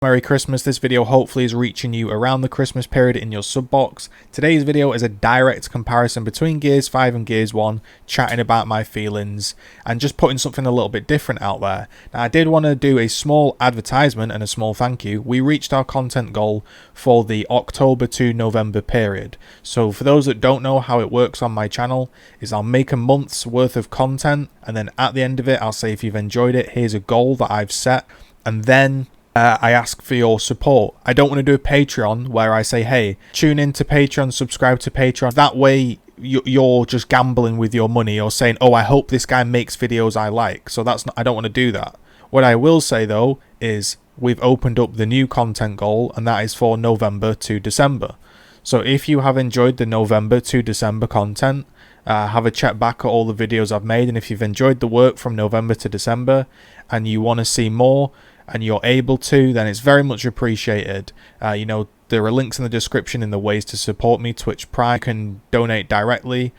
Merry Christmas. This video hopefully is reaching you around the Christmas period in your sub box. Today's video is a direct comparison between Gears 5 and Gears 1, chatting about my feelings and just putting something a little bit different out there. Now I did want to do a small advertisement and a small thank you. We reached our content goal for the October to November period. So for those that don't know how it works on my channel, is I'll make a month's worth of content and then at the end of it I'll say if you've enjoyed it, here's a goal that I've set, and then I ask for your support. I don't want to do a Patreon where I say, hey, tune in to Patreon, subscribe to Patreon. That way you're just gambling with your money or saying, oh, I hope this guy makes videos I like. So that's not, I don't want to do that. What I will say though is we've opened up the new content goal, and that is for November to December. So if you have enjoyed the November to December content, have a check back at all the videos I've made, and if you've enjoyed the work from November to December and you want to see more and you're able to, then it's very much appreciated. You know, there are links in the description in the ways to support me. Twitch Prime, you can donate directly,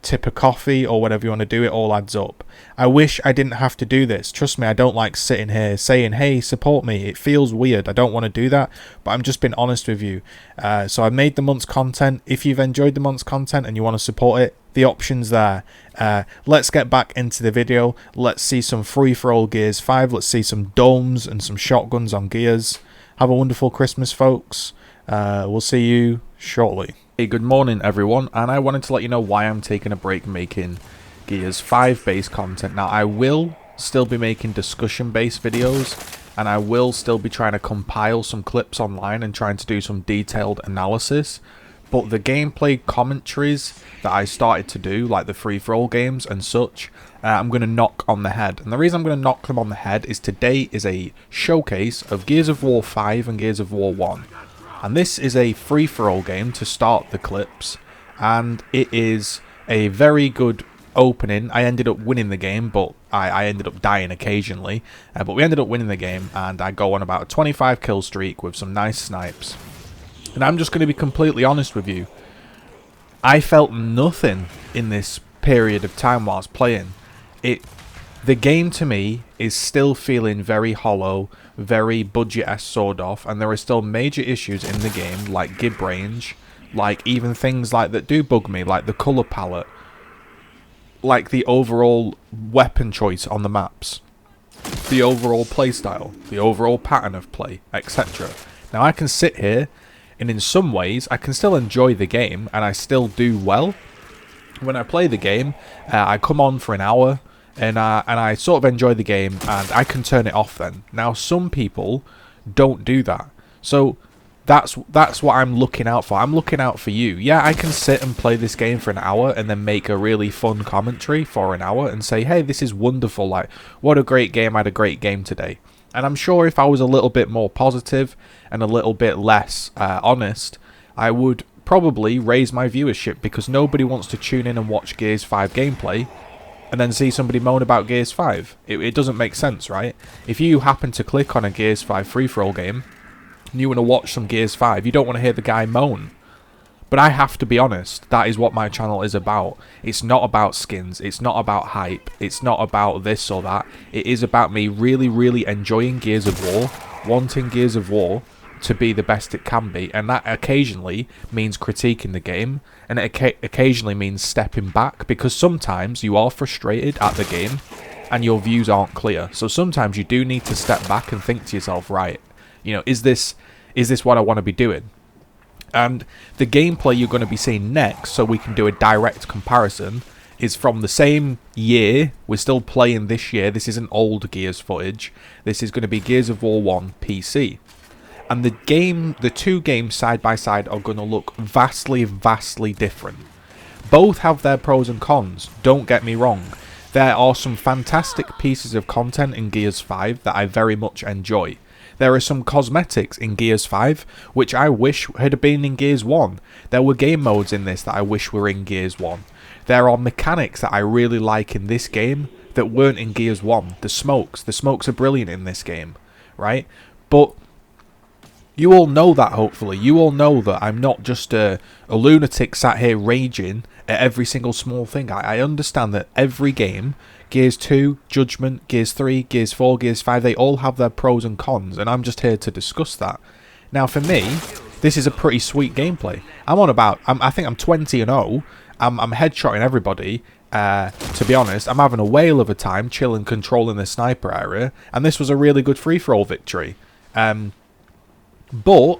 tip a coffee or whatever you want to do. It all adds up. I wish I didn't have to do this. Trust me, I don't like sitting here saying, hey, support me. It feels weird. I don't want to do that, but I'm just being honest with you. So I made the month's content. If you've enjoyed the month's content and you want to support it, the options there. Let's get back into the video. Let's see some free-for-all Gears 5. Let's see some domes and some shotguns on Gears. Have a wonderful Christmas, folks. We'll see you shortly. Hey, good morning everyone, and I wanted to let you know why I'm taking a break making Gears 5 based content. Now I will still be making discussion based videos, and I will still be trying to compile some clips online and trying to do some detailed analysis, but the gameplay commentaries that I started to do, like the free-for-all games and such, I'm going to knock on the head. And the reason I'm going to knock them on the head is today is a showcase of Gears of War 5 and Gears of War 1. And this is a free-for-all game to start the clips, and it is a very good opening. I ended up winning the game, but I ended up dying occasionally, but we ended up winning the game, and I go on about a 25 kill streak with some nice snipes. And I'm just going to be completely honest with you, I felt nothing in this period of time whilst playing. The game to me is still feeling very hollow, very budget-esque sawed off, and there are still major issues in the game, like gib range, like even things like that do bug me, like the colour palette, like the overall weapon choice on the maps, the overall playstyle, the overall pattern of play, etc. Now I can sit here, and in some ways I can still enjoy the game, and I still do well. When I play the game, I come on for an hour, and I sort of enjoy the game, and I can turn it off then. Now some people don't do that, so that's what I'm looking out for. I'm looking out for you. Yeah, I can sit and play this game for an hour and then make a really fun commentary for an hour and say, hey, this is wonderful, like, what a great game, I had a great game today. And I'm sure if I was a little bit more positive and a little bit less honest, I would probably raise my viewership, because nobody wants to tune in and watch Gears 5 gameplay and then see somebody moan about Gears 5. It doesn't make sense, right? If you happen to click on a Gears 5 free-for-all game and you want to watch some Gears 5, you don't want to hear the guy moan. But I have to be honest, that is what my channel is about. It's not about skins, it's not about hype, it's not about this or that. It is about me really, really enjoying Gears of War, wanting Gears of War to be the best it can be, and that occasionally means critiquing the game, and it occasionally means stepping back, because sometimes you are frustrated at the game and your views aren't clear. So sometimes you do need to step back and think to yourself, right, you know, is this what I want to be doing? And the gameplay you're going to be seeing next, so we can do a direct comparison, is from the same year. We're still playing this year. This isn't old Gears footage. This is going to be Gears of War 1 PC. And the two games side by side are going to look vastly, vastly different. Both have their pros and cons, don't get me wrong. There are some fantastic pieces of content in Gears 5 that I very much enjoy. There are some cosmetics in Gears 5 which I wish had been in Gears 1. There were game modes in this that I wish were in Gears 1. There are mechanics that I really like in this game that weren't in Gears 1. The smokes are brilliant in this game, right? But you all know that, hopefully. You all know that I'm not just a lunatic sat here raging at every single small thing. I understand that every game, Gears 2, Judgment, Gears 3, Gears 4, Gears 5, they all have their pros and cons, and I'm just here to discuss that. Now, for me, this is a pretty sweet gameplay. I think I'm 20-0. I'm headshotting everybody. To be honest, I'm having a whale of a time chilling, controlling the sniper area, and this was a really good free-for-all victory. But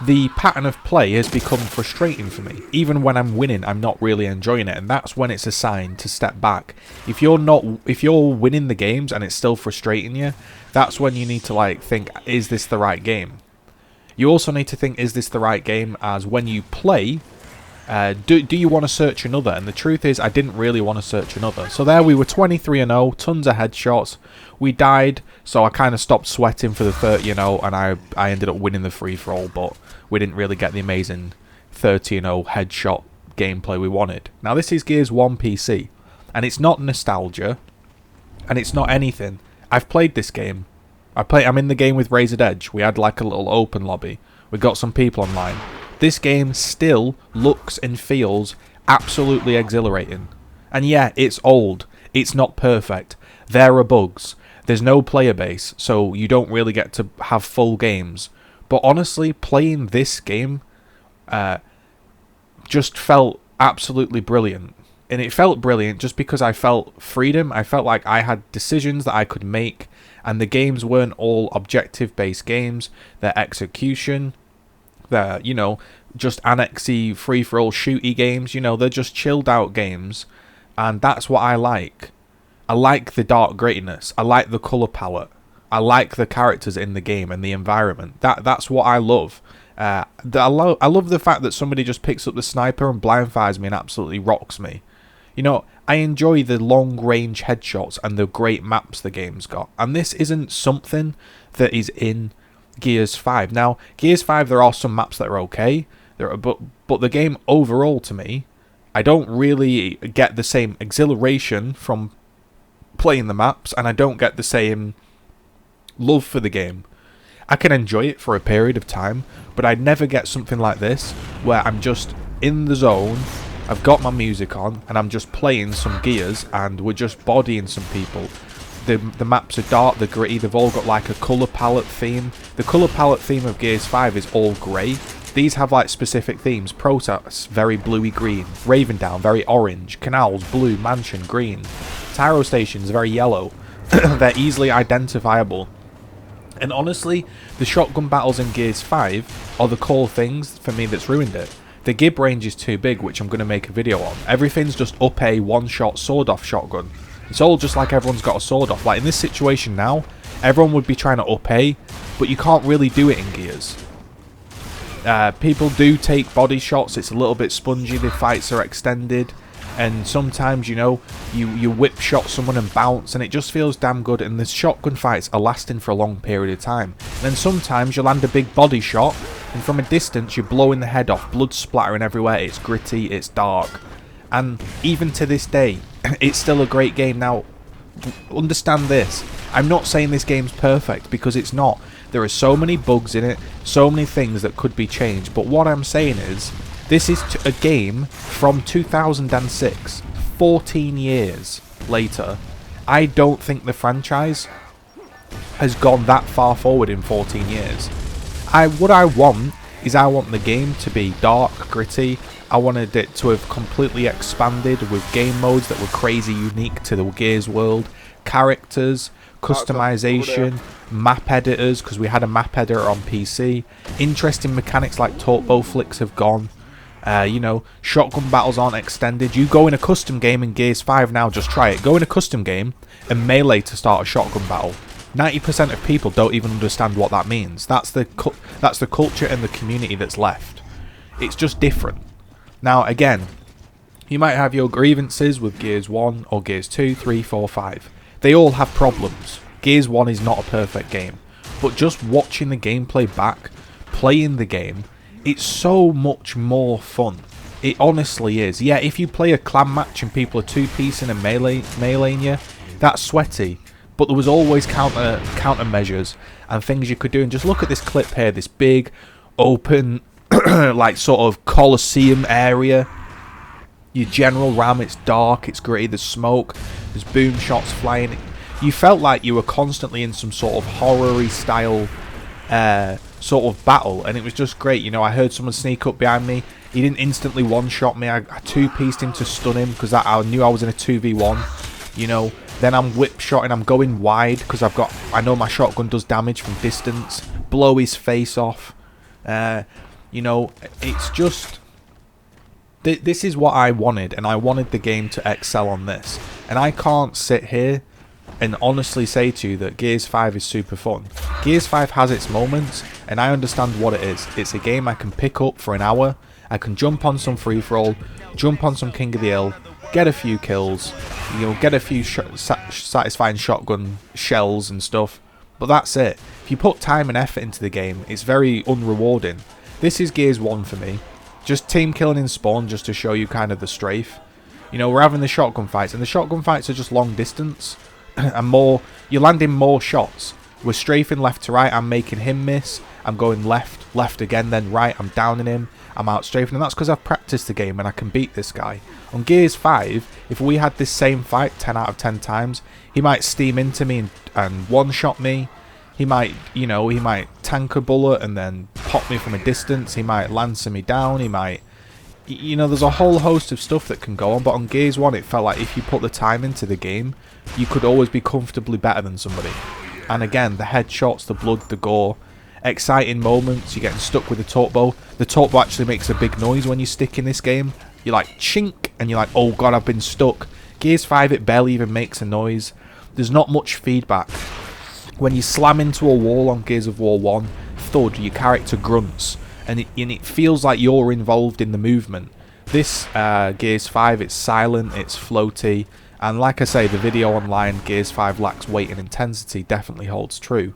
the pattern of play has become frustrating for me. Even when I'm winning, I'm not really enjoying it, and that's when it's a sign to step back. If you're winning the games and it's still frustrating you, that's when you need to like think, is this the right game? You also need to think, is this the right game, as when you play, do you want to search another? And the truth is, I didn't really want to search another. So there we were, 23-0, tons of headshots. We died, so I kind of stopped sweating for the 30-0, and I ended up winning the free-for-all, but we didn't really get the amazing 30-0 headshot gameplay we wanted. Now this is Gears 1 PC, and it's not nostalgia, and it's not anything. I've played this game. I'm in the game with Razor'd Edge. We had like a little open lobby. We got some people online. This game still looks and feels absolutely exhilarating. And yeah, it's old. It's not perfect. There are bugs. There's no player base, so you don't really get to have full games. But honestly, playing this game just felt absolutely brilliant. And it felt brilliant just because I felt freedom. I felt like I had decisions that I could make. And the games weren't all objective-based games. Their execution, they're, you know, just annexy, free-for-all, shooty games. You know, they're just chilled-out games. And that's what I like. I like the dark grittiness. I like the colour palette. I like the characters in the game and the environment. That's what I love. I love the fact that somebody just picks up the sniper and blindfires me and absolutely rocks me. You know, I enjoy the long-range headshots and the great maps the game's got. And this isn't something that is in Gears 5. Now, Gears 5, there are some maps that are okay. But the game overall, to me, I don't really get the same exhilaration from playing the maps. And I don't get the same love for the game. I can enjoy it for a period of time. But I'd never get something like this, where I'm just in the zone, I've got my music on, and I'm just playing some Gears, and we're just bodying some people. The maps are dark, they're gritty, they've all got like a colour palette theme. The colour palette theme of Gears 5 is all grey. These have like specific themes. Protoss, very bluey green. Ravendown, very orange. Canals, blue. Mansion, green. Tyro stations, very yellow. They're easily identifiable. And honestly, the shotgun battles in Gears 5 are the core things for me that's ruined it. The gib range is too big, which I'm going to make a video on. Everything's just up a one-shot sword-off shotgun. It's all just like everyone's got a sword-off. Like in this situation now, everyone would be trying to up a, but you can't really do it in Gears. People do take body shots. It's a little bit spongy. The fights are extended. And sometimes, you know, you whip shot someone and bounce, and it just feels damn good. And the shotgun fights are lasting for a long period of time. And then sometimes you land a big body shot, and from a distance you're blowing the head off, blood splattering everywhere. It's gritty, it's dark, and even to this day, it's still a great game. Now, understand this. I'm not saying this game's perfect, because it's not. There are so many bugs in it, so many things that could be changed. But what I'm saying is, this is a game from 2006, 14 years later. I don't think the franchise has gone that far forward in 14 years. What I want is, I want the game to be dark, gritty. I wanted it to have completely expanded with game modes that were crazy unique to the Gears world, characters, customization, map editors, because we had a map editor on PC. Interesting mechanics like turbo flicks have gone. You know, shotgun battles aren't extended. You go in a custom game in Gears 5 now, just try it. Go in a custom game and melee to start a shotgun battle. 90% of people don't even understand what that means. That's the culture and the community that's left. It's just different. Now, again, you might have your grievances with Gears 1 or Gears 2, 3, 4, 5. They all have problems. Gears 1 is not a perfect game. But just watching the gameplay back, playing the game, it's so much more fun. It honestly is. Yeah, if you play a clan match and people are two-piecing and meleeing you, that's sweaty. But there was always countermeasures and things you could do. And just look at this clip here, this big, open, like sort of Colosseum area. your general RAM, it's dark, it's gritty, there's smoke, there's boom shots flying. You felt like you were constantly in some sort of horror-y style sort of battle, and it was just great. You know, I heard someone sneak up behind me. He didn't instantly one-shot me. I two-pieced him to stun him because I knew I was in a 2v1. You know, then I'm whip-shotting. I'm going wide because I know my shotgun does damage from distance. Blow his face off. You know, it's just... This is what I wanted, and I wanted the game to excel on this. And I can't sit here and honestly say to you that Gears 5 is super fun. Gears 5 has its moments, and I understand what it is. It's a game I can pick up for an hour. I can jump on some free-for-all, jump on some King of the Hill, get a few kills, you know, get a few satisfying shotgun shells and stuff. But that's it. If you put time and effort into the game, it's very unrewarding. This is Gears 1 for me. Just team killing in spawn just to show you kind of the strafe. You know, we're having the shotgun fights, and the shotgun fights are just long distance. And you're landing more shots. We're strafing left to right, I'm making him miss. I'm going left again, then right, I'm downing him. I'm out strafing, and that's because I've practiced the game and I can beat this guy. On Gears 5, if we had this same fight 10 out of 10 times, he might steam into me and one-shot me. He might, you know, he might tank a bullet and then pop me from a distance. He might lance me down. He might, you know, there's a whole host of stuff that can go on. But on Gears 1, it felt like if you put the time into the game, you could always be comfortably better than somebody. And again, the headshots, the blood, the gore, exciting moments. You're getting stuck with the torque bow. The torque bow actually makes a big noise when you stick in this game. You're like, chink, and you're like, oh god, I've been stuck. Gears 5, it barely even makes a noise. There's not much feedback. When you slam into a wall on Gears of War 1, thud, your character grunts, and it feels like you're involved in the movement. This Gears 5, it's silent, it's floaty, and like I say, the video online, Gears 5 lacks weight and intensity, definitely holds true.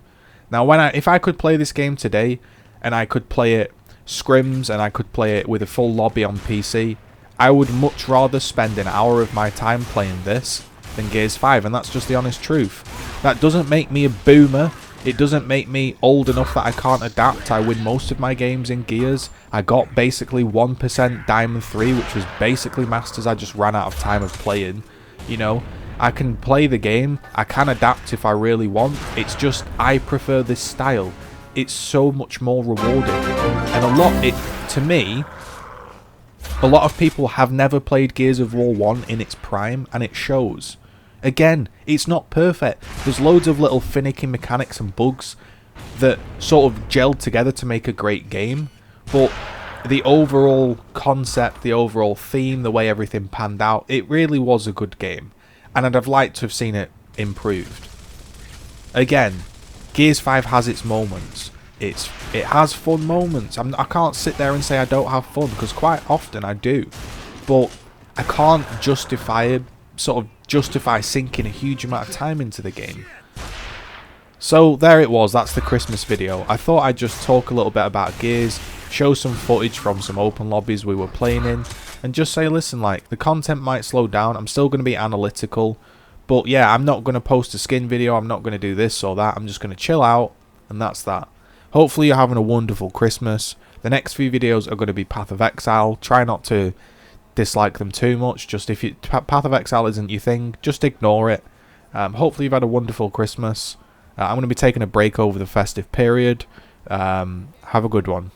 Now, if I could play this game today, and I could play it scrims, and I could play it with a full lobby on PC, I would much rather spend an hour of my time playing this than Gears 5, and that's just the honest truth. That doesn't make me a boomer. It doesn't make me old enough that I can't adapt. I win most of my games in Gears. I got basically 1% Diamond 3, which was basically Masters. I just ran out of time of playing. You know, I can play the game. I can adapt if I really want. It's just I prefer this style. It's so much more rewarding. And to me, a lot of people have never played Gears of War 1 in its prime, and it shows. Again, it's not perfect. There's loads of little finicky mechanics and bugs that sort of gelled together to make a great game, but the overall concept, the overall theme, the way everything panned out, it really was a good game, and I'd have liked to have seen it improved. Again, Gears 5 has its moments. It has fun moments. I can't sit there and say I don't have fun, because quite often I do, but I can't justify sinking a huge amount of time into the game. So there it was, that's the Christmas video. I thought I'd just talk a little bit about Gears, show some footage from some open lobbies we were playing in, and just say, listen, like, the content might slow down, I'm still going to be analytical, but yeah, I'm not going to post a skin video, I'm not going to do this or that, I'm just going to chill out, and that's that. Hopefully you're having a wonderful Christmas. The next few videos are going to be Path of Exile. Try not to dislike them too much. Just if Path of Exile isn't your thing, just ignore it. Hopefully you've had a wonderful Christmas. I'm going to be taking a break over the festive period. Have a good one.